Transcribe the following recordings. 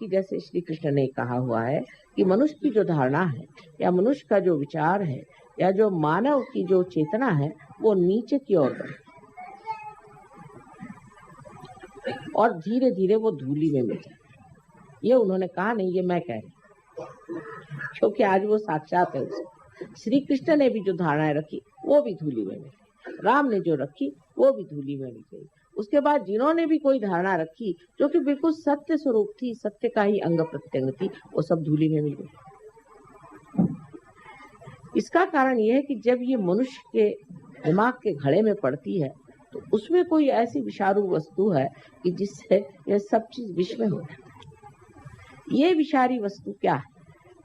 कि जैसे श्री कृष्ण ने कहा हुआ है कि मनुष्य की जो धारणा है या मनुष्य का जो विचार है या जो मानव की जो चेतना है वो नीचे की ओर बढ़े और धीरे धीरे वो धूली में मिल जाए। ये उन्होंने कहा नहीं, ये मैं कह रही, क्योंकि आज वो साक्षात है उसे। श्री कृष्ण ने भी जो धारणाएं रखी वो भी धूली में मिली, राम ने जो रखी वो भी धूली में मिल गई। उसके बाद जिन्होंने भी कोई धारणा रखी जो कि बिल्कुल सत्य स्वरूप थी, सत्य का ही अंग प्रत्यंग थी, वो सब धूली में मिल गई। इसका कारण यह है कि जब ये मनुष्य के दिमाग के घड़े में पड़ती है तो उसमें कोई ऐसी विषारू वस्तु है कि जिससे यह सब चीज विष में हो जाता है। ये विषारी वस्तु क्या है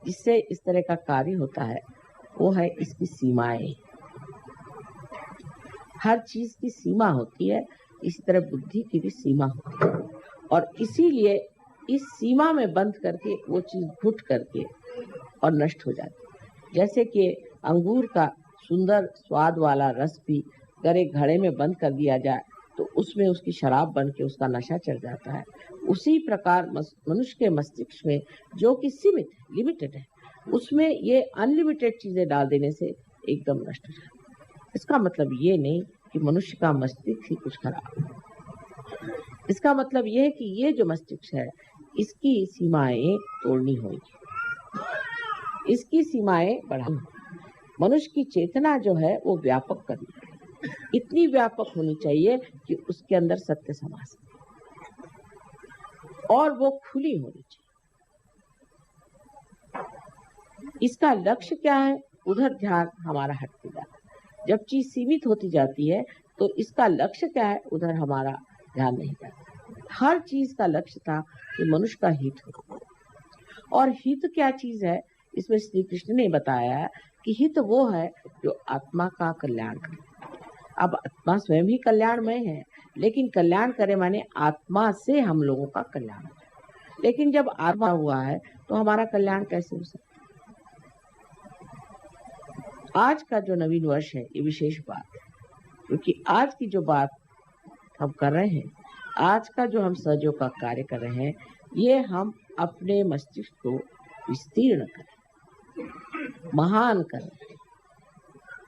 जिससे इस तरह का कार्य होता है? वो है इसकी सीमाएं। हर चीज की सीमा होती है, इसी तरह बुद्धि की भी सीमा होती है और इसीलिए इस सीमा में बंद करके वो चीज घुट करके और नष्ट हो जाती है। जैसे कि अंगूर का सुंदर स्वाद वाला रस भी अगर एक घड़े में बंद कर दिया जाए तो उसमें उसकी शराब बन के उसका नशा चढ़ जाता है। उसी प्रकार मनुष्य के मस्तिष्क में जो कि सीमित लिमिटेड है, उसमें ये अनलिमिटेड चीजें डाल देने से एकदम नष्ट हो जाता है। इसका मतलब ये नहीं कि मनुष्य का मस्तिष्क ही कुछ खराब है। इसका मतलब ये है कि ये जो मस्तिष्क है इसकी सीमाएं तोड़नी होगी, इसकी सीमाएं बढ़ानी। मनुष्य की चेतना जो है वो व्यापक करनी है, इतनी व्यापक होनी चाहिए कि उसके अंदर सत्य समा सके और वो खुली होनी चाहिए। इसका लक्ष्य क्या है? उधर ध्यान हमारा हटते जाता है। जब चीज सीमित होती जाती है तो इसका लक्ष्य क्या है? उधर हमारा ध्यान नहीं जाता। हर चीज का लक्ष्य था कि मनुष्य का हित हो, और हित क्या चीज है इसमें श्री कृष्ण ने बताया कि हित वो है जो आत्मा का कल्याण करे। अब आत्मा स्वयं ही कल्याणमय है, लेकिन कल्याण करे माने आत्मा से हम लोगों का कल्याण हो। लेकिन जब आत्मा हुआ है तो हमारा कल्याण कैसे हो सकता? आज का जो नवीन वर्ष है ये विशेष बात है, क्योंकि आज की जो बात हम कर रहे हैं, आज का जो हम सहयोग का कार्य कर रहे हैं, ये हम अपने मस्तिष्क को विस्तीर्ण करें, महान करें,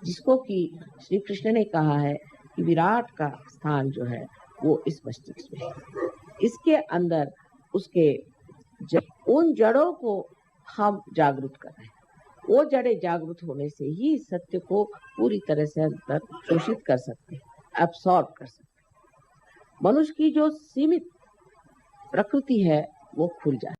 जिसको कि श्री कृष्ण ने कहा है कि विराट का स्थान जो है वो इस मस्तिष्क में है। इसके अंदर उसके उन जड़ों को हम जागरूक कर रहे हैं। वो जड़ें जागरूक होने से ही सत्य को पूरी तरह से अंदर शोषित कर सकते हैं, एब्सॉर्ब कर सकते हैं। मनुष्य की जो सीमित प्रकृति है वो खुल जाए।